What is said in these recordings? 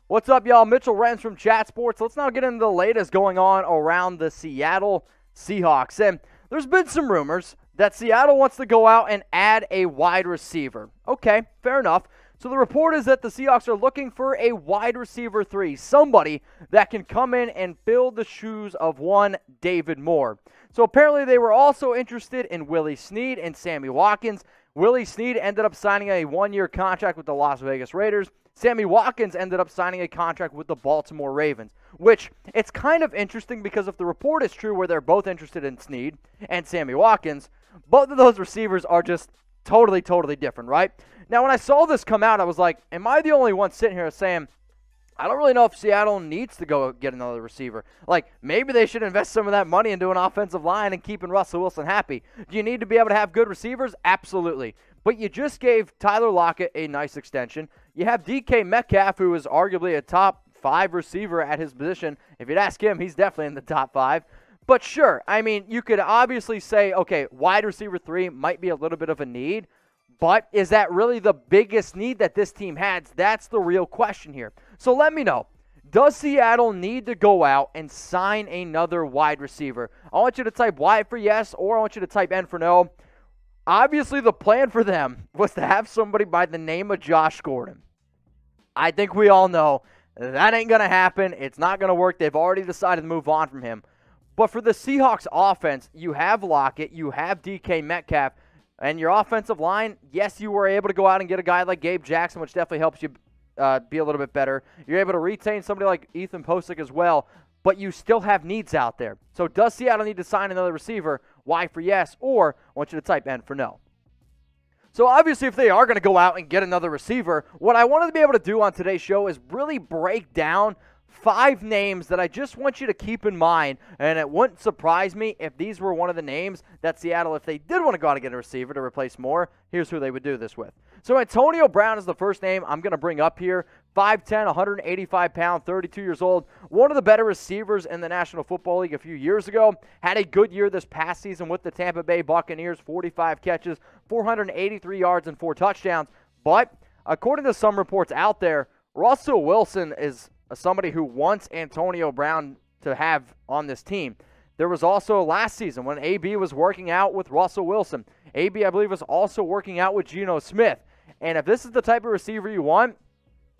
What's up, y'all? Mitchell Renz from Chat Sports. Let's now get into the latest going on around the Seattle Seahawks. And there's been some rumors that Seattle wants to go out and add a wide receiver. Okay, fair enough. So the report is that the Seahawks are looking for a wide receiver 3, somebody that can come in and fill the shoes of one David Moore. So apparently they were also interested in Willie Snead and Sammy Watkins. Willie Snead ended up signing a 1-year contract with the Las Vegas Raiders. Sammy Watkins ended up signing a contract with the Baltimore Ravens, which it's kind of interesting because if the report is true where they're both interested in Snead and Sammy Watkins, both of those receivers are just totally different, right? Now, when I saw this come out, I was like, am I the only one sitting here saying, I don't really know if Seattle needs to go get another receiver. Like, maybe they should invest some of that money into an offensive line and keeping Russell Wilson happy. Do you need to be able to have good receivers? Absolutely. But you just gave Tyler Lockett a nice extension. You have DK Metcalf, who is arguably a top 5 receiver at his position. If you'd ask him, he's definitely in the top 5. But sure, I mean, you could obviously say, okay, wide receiver 3 might be a little bit of a need. But is that really the biggest need that this team has? That's the real question here. So let me know. Does Seattle need to go out and sign another wide receiver? I want you to type Y for yes, or I want you to type N for no. Obviously, the plan for them was to have somebody by the name of Josh Gordon. I think we all know that ain't going to happen. It's not going to work. They've already decided to move on from him. But for the Seahawks offense, you have Lockett, you have DK Metcalf, and your offensive line, yes, you were able to go out and get a guy like Gabe Jackson, which definitely helps you be a little bit better. You're able to retain somebody like Ethan Posick as well, but you still have needs out there. So does Seattle need to sign another receiver? Y for yes, or I want you to type N for no. So obviously if they are going to go out and get another receiver, what I wanted to be able to do on today's show is really break down 5 names that I just want you to keep in mind, and it wouldn't surprise me if these were one of the names that Seattle, if they did want to go out and get a receiver to replace Moore, here's who they would do this with. So Antonio Brown is the first name I'm going to bring up here. 5'10", 185 pound, 32 years old. One of the better receivers in the National Football League a few years ago. Had a good year this past season with the Tampa Bay Buccaneers, 45 catches, 483 yards, and 4 touchdowns. But according to some reports out there, Russell Wilson is somebody who wants Antonio Brown to have on this team. There was also last season when AB was working out with Russell Wilson. AB, I believe, was also working out with Geno Smith. And if this is the type of receiver you want,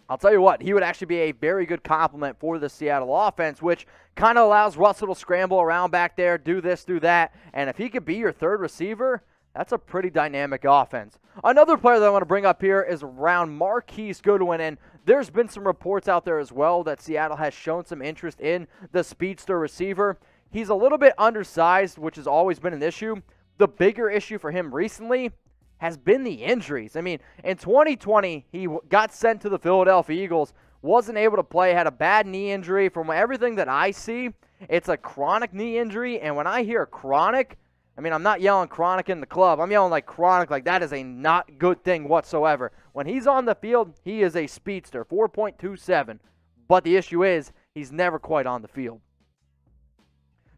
I'll tell you what, he would actually be a very good complement for the Seattle offense, which kind of allows Russell to scramble around back there, do this, do that. And if he could be your third receiver, that's a pretty dynamic offense. Another player that I want to bring up here is around Marquise Goodwin, and there's been some reports out there as well that Seattle has shown some interest in the speedster receiver. He's a little bit undersized, which has always been an issue. The bigger issue for him recently has been the injuries. I mean, in 2020, he got sent to the Philadelphia Eagles, wasn't able to play, had a bad knee injury. From everything that I see, it's a chronic knee injury, and when I hear chronic, I mean, I'm not yelling chronic in the club. I'm yelling like chronic, like that is a not good thing whatsoever. When he's on the field, he is a speedster, 4.27. But the issue is, he's never quite on the field.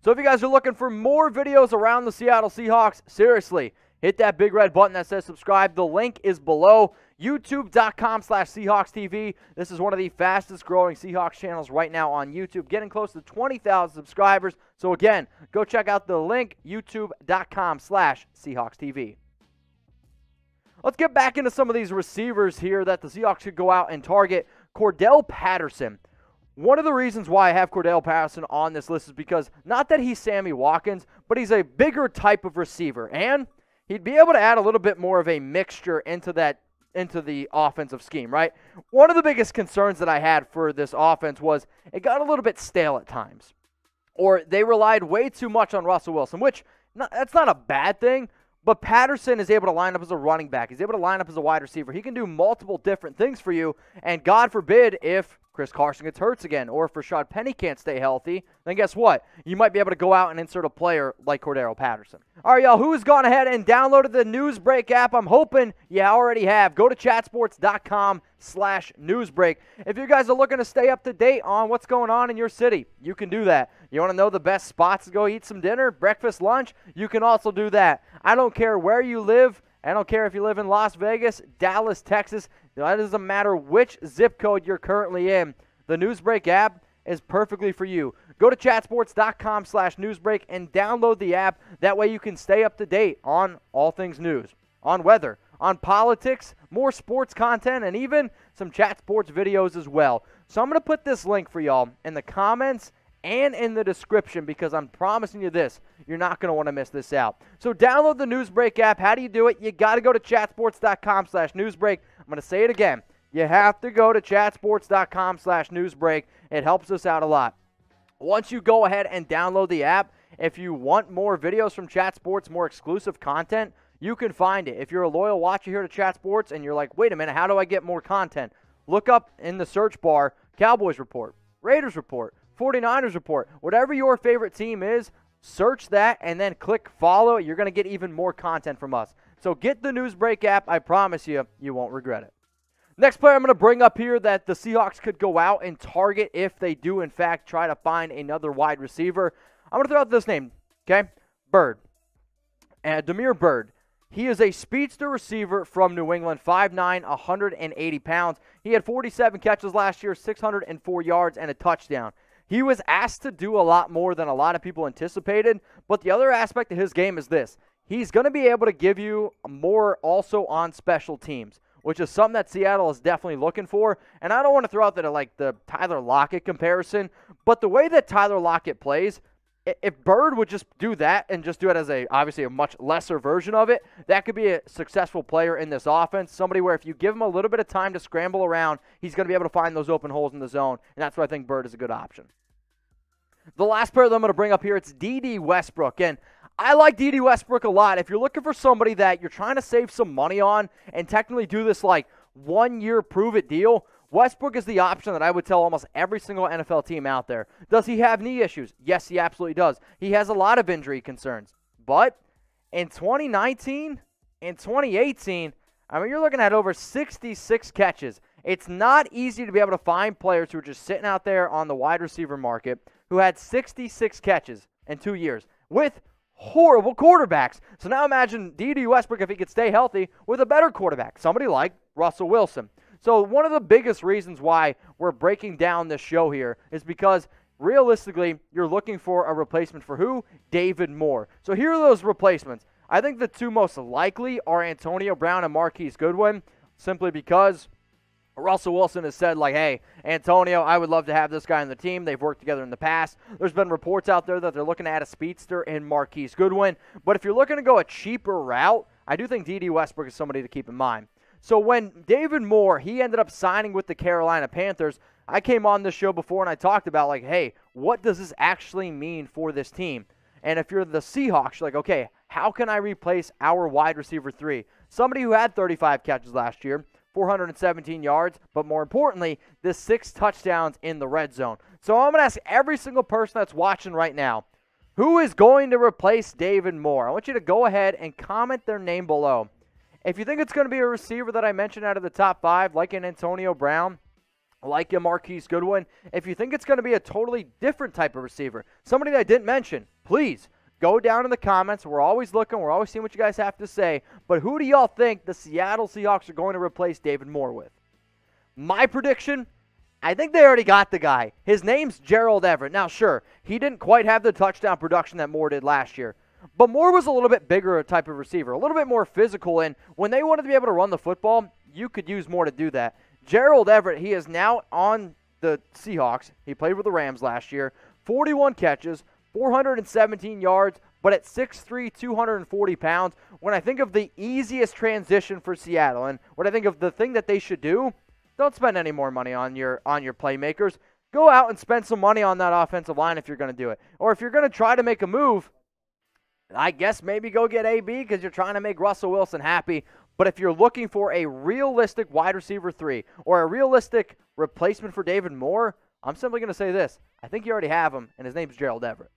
So if you guys are looking for more videos around the Seattle Seahawks, seriously, hit that big red button that says subscribe. The link is below. YouTube.com/SeahawksTV. This is one of the fastest growing Seahawks channels right now on YouTube, getting close to 20,000 subscribers. So again, go check out the link, YouTube.com/SeahawksTV. Let's get back into some of these receivers here that the Seahawks could go out and target. Cordarrelle Patterson. One of the reasons why I have Cordarrelle Patterson on this list is because not that he's Sammy Watkins, but he's a bigger type of receiver, and he'd be able to add a little bit more of a mixture into the offensive scheme, right? One of the biggest concerns that I had for this offense was it got a little bit stale at times, or they relied way too much on Russell Wilson, which that's not a bad thing, but Patterson is able to line up as a running back. He's able to line up as a wide receiver. He can do multiple different things for you, and God forbid if Chris Carson gets hurt again, or if Rashad Penny can't stay healthy, then guess what? You might be able to go out and insert a player like Cordarrelle Patterson. All right, y'all, who's gone ahead and downloaded the Newsbreak app? I'm hoping you already have. Go to chatsports.com/newsbreak. If you guys are looking to stay up to date on what's going on in your city, you can do that. You want to know the best spots to go eat some dinner, breakfast, lunch? You can also do that. I don't care where you live. I don't care if you live in Las Vegas, Dallas, Texas. It doesn't matter which zip code you're currently in. the Newsbreak app is perfectly for you. Go to chatsports.com/newsbreak and download the app. That way you can stay up to date on all things news, on weather, on politics, more sports content, and even some Chat Sports videos as well. So I'm going to put this link for y'all in the comments and in the description because I'm promising you this. You're not going to want to miss this out. So download the Newsbreak app. How do you do it? You got to go to chatsports.com/newsbreak. I'm going to say it again. You have to go to chatsports.com/newsbreak. It helps us out a lot. Once you go ahead and download the app, if you want more videos from Chat Sports, more exclusive content, you can find it. If you're a loyal watcher here to Chat Sports and you're like, wait a minute, how do I get more content? Look up in the search bar, Cowboys Report, Raiders Report, 49ers Report, whatever your favorite team is, search that and then click follow. You're going to get even more content from us. So get the Newsbreak app. I promise you, you won't regret it. Next player I'm going to bring up here that the Seahawks could go out and target if they do, in fact, try to find another wide receiver. I'm going to throw out this name, okay? Byrd. Damiere Byrd. He is a speedster receiver from New England, 5'9", 180 pounds. He had 47 catches last year, 604 yards, and a touchdown. He was asked to do a lot more than a lot of people anticipated, but the other aspect of his game is this. He's going to be able to give you more also on special teams, which is something that Seattle is definitely looking for. And I don't want to throw out the Tyler Lockett comparison, but the way that Tyler Lockett plays, if Byrd would just do that and just do it as obviously a much lesser version of it, that could be a successful player in this offense. Somebody where if you give him a little bit of time to scramble around, he's going to be able to find those open holes in the zone, and that's why I think Byrd is a good option. The last player that I'm going to bring up here, it's Dede Westbrook, and I like Dede Westbrook a lot. If you're looking for somebody that you're trying to save some money on and technically do this like 1-year prove-it deal, Westbrook is the option that I would tell almost every single NFL team out there. Does he have knee issues? Yes, he absolutely does. He has a lot of injury concerns. But in 2019 and 2018, I mean, you're looking at over 66 catches. It's not easy to be able to find players who are just sitting out there on the wide receiver market who had 66 catches in 2 years with horrible quarterbacks. So now imagine Dede Westbrook if he could stay healthy with a better quarterback, somebody like Russell Wilson. So one of the biggest reasons why we're breaking down this show here is because realistically, you're looking for a replacement for who? David Moore. So here are those replacements. I think the two most likely are Antonio Brown and Marquise Goodwin, simply because Russell Wilson has said, like, hey, Antonio, I would love to have this guy on the team. They've worked together in the past. There's been reports out there that they're looking to add a speedster in Marquise Goodwin. But if you're looking to go a cheaper route, I do think Dede Westbrook is somebody to keep in mind. So when David Moore, he ended up signing with the Carolina Panthers, I came on this show before and I talked about, like, hey, what does this actually mean for this team? And if you're the Seahawks, you're like, okay, how can I replace our wide receiver 3? Somebody who had 35 catches last year, 417 yards, but more importantly, the 6 touchdowns in the red zone. So I'm going to ask every single person that's watching right now, who is going to replace David Moore? I want you to go ahead and comment their name below. If you think it's going to be a receiver that I mentioned out of the top 5, like an Antonio Brown, like a Marquise Goodwin, if you think it's going to be a totally different type of receiver, somebody that I didn't mention, please go down in the comments. We're always looking. We're always seeing what you guys have to say. But who do y'all think the Seattle Seahawks are going to replace David Moore with? My prediction, I think they already got the guy. His name's Gerald Everett. Now, sure, he didn't quite have the touchdown production that Moore did last year. But Moore was a little bit bigger type of receiver, a little bit more physical, and when they wanted to be able to run the football, you could use Moore to do that. Gerald Everett, he is now on the Seahawks. He played with the Rams last year. 41 catches, 417 yards, but at 6'3", 240 pounds. When I think of the easiest transition for Seattle, and when I think of the thing that they should do, don't spend any more money on your playmakers. Go out and spend some money on that offensive line if you're going to do it. Or if you're going to try to make a move, I guess maybe go get AB because you're trying to make Russell Wilson happy. But if you're looking for a realistic wide receiver 3 or a realistic replacement for David Moore, I'm simply going to say this. I think you already have him, and his name's Gerald Everett.